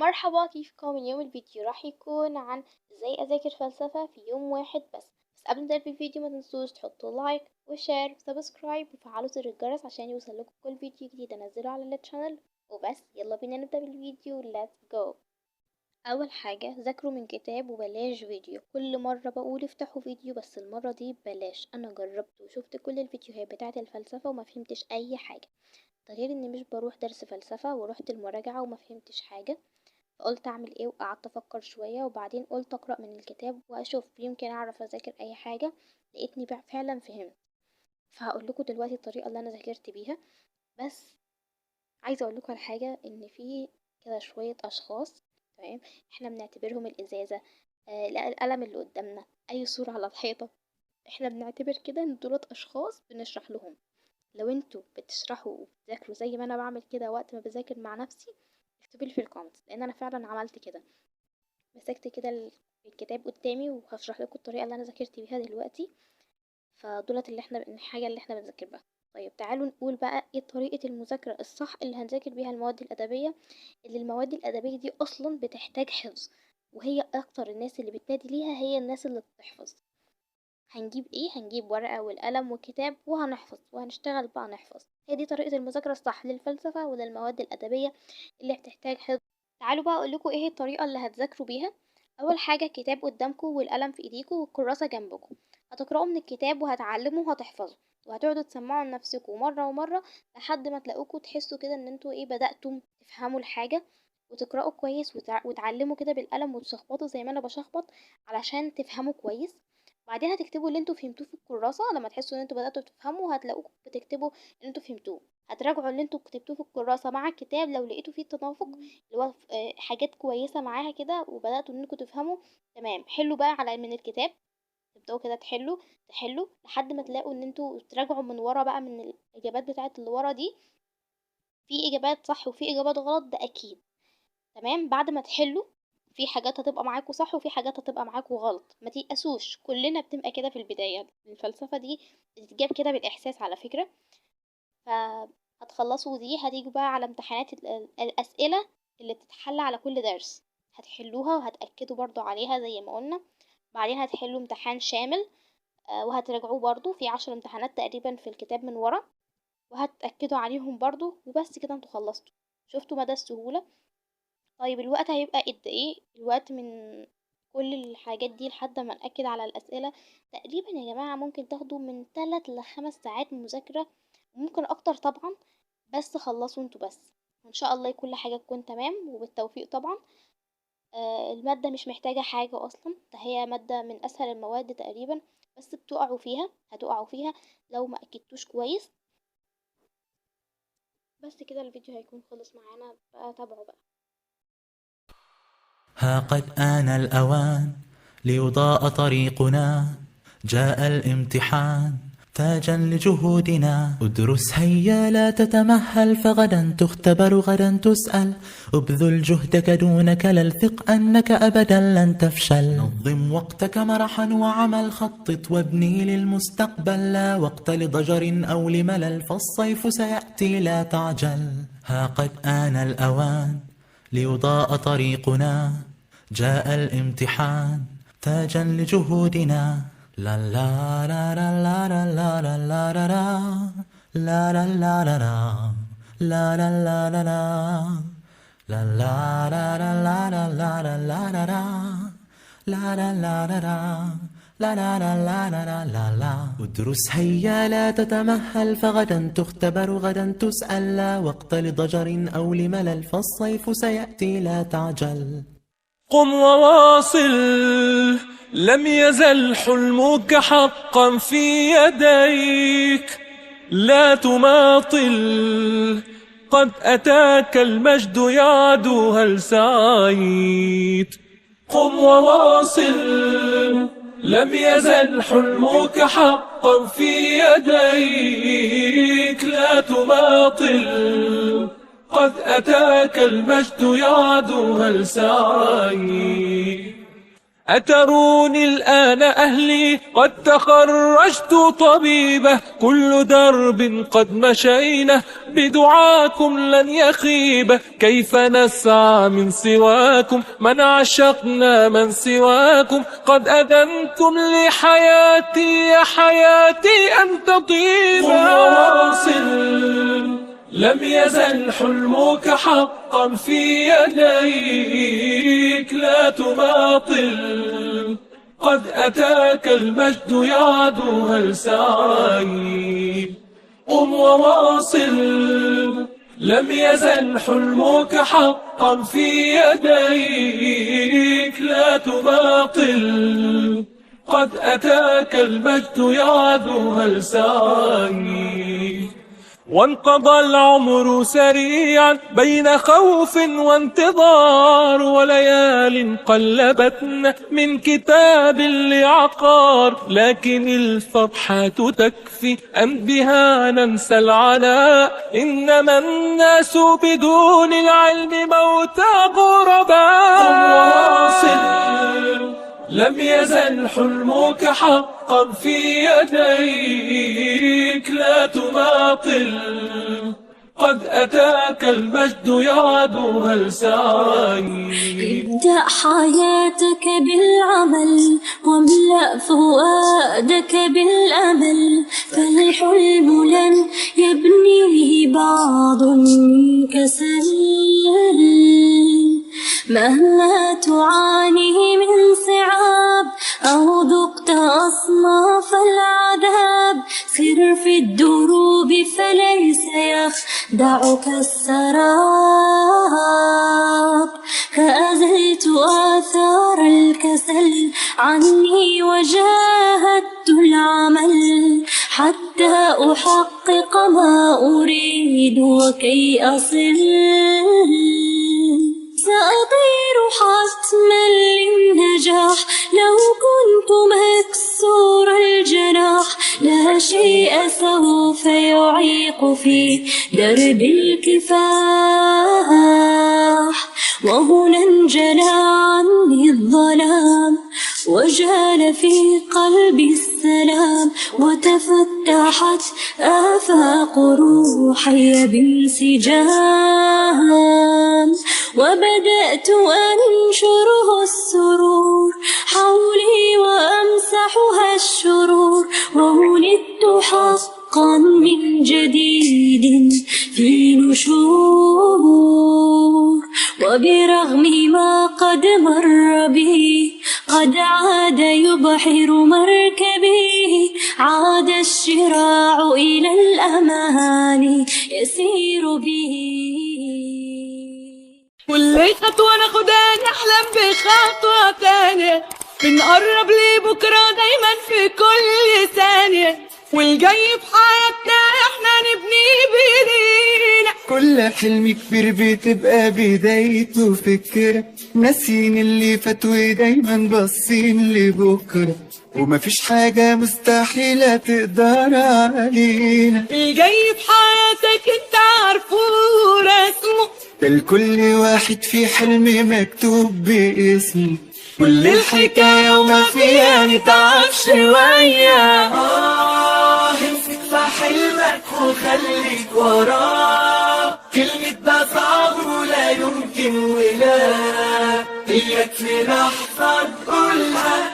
مرحبا، كيفكم؟ اليوم الفيديو راح يكون عن ازاي اذاكر فلسفة في يوم واحد بس قبل ما نبدأ بالفيديو ما تنسوش تحطوا لايك وشير وسبسكرايب وفعلوا زر الجرس عشان يوصلكم كل فيديو جديد انزله على الشانل. وبس يلا بينا نبدأ بالفيديو. let's go. اول حاجة ذاكروا من كتاب وبلاش فيديو. كل مرة بقول افتحوا فيديو بس المرة دي بلاش. انا جربت وشفت كل الفيديوهات بتاعة الفلسفة وما فهمتش اي حاجة. ده غير اني مش بروح درس فلسفة ورحت المراجعة وما فهمتش حاجة. فقلت اعمل ايه وقعدت افكر شوية وبعدين قلت اقرأ من الكتاب واشوف يمكن اعرف اذاكر اي حاجة. لقيتني فعلا فهمت. فهقول لكم دلوقتي الطريقة اللي انا ذاكرت بيها. بس عايزة اقول لكم على حاجة ان في كده شوية اشخاص. تمام. احنا بنعتبرهم الازازة، لا القلم اللي قدامنا، اي صورة على الحيطة. احنا بنعتبر كده ان دولت اشخاص بنشرح لهم. لو انتوا بتشرحوا وبتذاكروا زي ما انا بعمل كده وقت ما بذاكر مع نفسي، اكتبوا لي في الكومنتس لان انا فعلا عملت كده. مسكت كده الكتاب قدامي وهشرح لكم الطريقه اللي انا ذاكرت بيها دلوقتي. فدولت اللي احنا الحاجه اللي احنا بنذاكر بها. طيب تعالوا نقول بقى ايه طريقه المذاكره الصح اللي هنذاكر بيها المواد الادبيه. اللي المواد الادبيه دي اصلا بتحتاج حفظ، وهي اكتر الناس اللي بتنادي ليها هي الناس اللي بتحفظ. هنجيب ايه؟ هنجيب ورقة والقلم وكتاب وهنحفظ وهنشتغل بقى نحفظ. هي دي طريقة المذاكرة الصح للفلسفة وللمواد الأدبية اللي بتحتاج حفظ. تعالوا بقى أقولكوا ايه الطريقة اللي هتذاكروا بيها. أول حاجة كتاب قدامكم والقلم في ايديكم والكراسة جنبكم. هتقرأوا من الكتاب وهتعلموا وهتحفظوا وهتقعدوا تسمعوا لنفسكم مرة ومرة لحد ما تلاقوكوا تحسوا كده ان انتوا ايه بدأتم تفهموا الحاجة. وتقرأوا كويس وتعلموا كده بالقلم وتشخبطوا زي ما انا بشخبط علشان تفهموا كويس. بعدين هتكتبوا اللي انتوا فهمتوه في الكراسة. لما تحسوا ان انتوا بدأتوا تفهموا هتلاقوكم بتكتبوا اللي انتوا فهمتوه. هتراجعوا اللي انتوا كتبتوه في الكراسة مع الكتاب لو لقيتوا فيه تنافق، اللي هو حاجات كويسة معاها كده وبدأتوا انكم تفهموا. تمام. حلوا بقى على من الكتاب. تبدأوا كده تحلوا لحد ما تلاقوا ان انتوا تراجعوا من ورا بقى من الإجابات بتاعت اللي ورا دي. في إجابات صح وفي إجابات غلط، ده أكيد. تمام. بعد ما تحلوا في حاجات هتبقى معاكوا صح وفي حاجات هتبقى معاكوا غلط. ما تيأسوش، كلنا بتبقى كده في البداية. الفلسفة دي بتتجاب كده بالإحساس على فكرة. فهتخلصوا دي هتيجوا بقى على امتحانات الأسئلة اللي بتتحل على كل درس. هتحلوها وهتأكدوا برضو عليها زي ما قلنا. بعدين هتحلوا امتحان شامل، وهتراجعوه برضو في 10 امتحانات تقريبا في الكتاب من ورا. وهتأكدوا عليهم برضو وبس كده انتوا خلصتوا. شفتوا مدى السهولة؟ طيب الوقت هيبقى قد ايه؟ الوقت من كل الحاجات دي لحد ما نأكد على الأسئلة تقريبا يا جماعة ممكن تاخدوا من 3 ل5 ساعات مذاكرة، وممكن أكتر طبعا. بس خلصوا انتوا بس، وإن شاء الله كل حاجة تكون تمام وبالتوفيق طبعا. المادة مش محتاجة حاجة أصلا، ده هي مادة من أسهل المواد تقريبا. بس هتقعوا فيها لو ما أكدتوش كويس. بس كده الفيديو هيكون خلص معانا بقى. تابعوا بقى. ها قد آن الأوان ليضاء طريقنا، جاء الامتحان تاجا لجهودنا. ادرس هيا لا تتمهل فغدا تختبر غدا تسأل. ابذل جهدك دون كلل، ثق أنك أبدا لن تفشل. نظم وقتك مرحا وعمل، خطط وابني للمستقبل. لا وقت لضجر أو لملل فالصيف سيأتي لا تعجل. ها قد آن الأوان ليضاء طريقنا، جاء الامتحان تاجا لجهودنا. لا لا لا لا لا لا لا لا لا لا لا لا لا لا لا لا لا لا. ادرس هيا لا تتمهل فغدا تختبر غدا تسأل. لا وقت لضجر أو لملل فالصيف سيأتي لا تعجل. قم وواصل، لم يزل حلمك حقا في يديك. لا تماطل، قد أتاك المجد يعدو هل سعيت. قم وواصل، لم يزل حلمك حقا في يديك. لا تماطل، قد أتاك المجد يعدو هل سعيت. أتروني الآن أهلي قد تخرجت طبيبة، كل درب قد مشينا بدعاكم لن يخيب. كيف نسعى من سواكم من عشقنا من سواكم، قد أذنتم لحياتي يا حياتي أن تطيب. واصل لم يزل حلمك حقا في يديك، لا تماطل قد أتاك المجد يعدو هل سعيك. قم وواصل لم يزل حلمك حقا في يديك، لا تماطل قد أتاك المجد يعدو هل سعيك. وانقضى العمر سريعا بين خوف وانتظار، وليال قلبتنا من كتاب لعقار، لكن الفرحات تكفي أم بها ننسى العناء، إنما الناس بدون العلم موتى غرباء. لم يزل حلمك حقا في يديك، لا تماطل قد أتاك المجد يعدو هل سعيك. ابدأ حياتك بالعمل واملأ فؤادك بالأمل، فالحلم لن يبنيه بعض كسل. مهما تعاني من صعاب أو ذقت أصناف العذاب، سر في الدروب فليس يخدعك السراب. فأزلت آثار الكسل عني وجاهدت العمل، حتى أحقق ما أريد وكي أصل. سأطير حتما للنجاح لو كنت مكسور الجناح، لا شيء سوف يعيق في درب الكفاح. وهنا انجلى عني الظلام وجال في قلبي السلام، وتفتحت آفاق روحي بانسجام، وبدأت أنشره السرور حولي وأمسحها الشرور، وولدت حقا من جديد في نشور. وبرغم ما قد مر به قد عاد يبحر مركبي، عاد الشراع إلى الأمان يسير به. كل خطوة ناخدها نحلم بخطوة تانية، بنقرب لبكرة دايما في كل ثانية، والجاي في حياتنا احنا نبني بايدينا. كل حلم كبير بتبقى بدايته فكرة، ناسين اللي فات ودايما باصين لبكرة، ومفيش حاجة مستحيلة تقدر علينا. الجاي في حياتك انت عارفه رسمه، ده لكل واحد في حلم مكتوب باسمه، كل الحكاية وما فيها نتعب شوية. امسك في حلمك وخليك وراه، كلمة ده صعب ولا يمكن ولا إياك في لحظة تقولها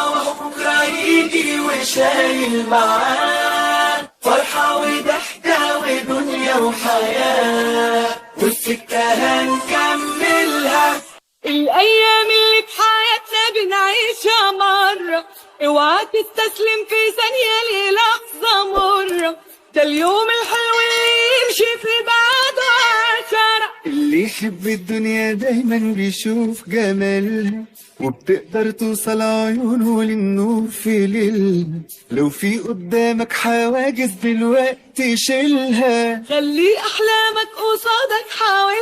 وبكرة يجي وشايل معاه فرحة وضحكة ودنيا وحياة، والسكة هنكملها. الأيام اللي في حياتنا بنعيشها مرة، اوعى تستسلم في ثانية للحظة مرة، ده اليوم الحلو اللي يمشي في بعده عشرة. اللي يحب الدنيا دايما بيشوف جمالها، وبتقدر توصل عيونه للنور في ليلها. لو في قدامك حواجز دلوقتي شيلها، خلي أحلامك قصادك حاول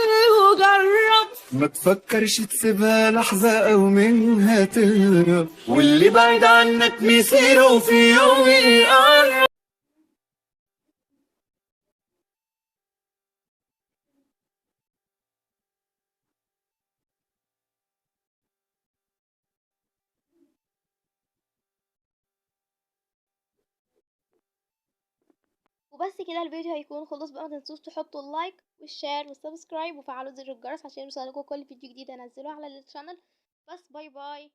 وجرب، ما تفكرش تسيبها لحظة أو منها تهرب، واللي بعيد عنك مصيره في يوم يقرب. وبس كده الفيديو هيكون خلص بقى. ما تنسوش تحطوا اللايك والشير والسبسكرايب وفعلوا زر الجرس عشان يوصلكوا كل فيديو جديد انزله على الشانل. بس باي باي.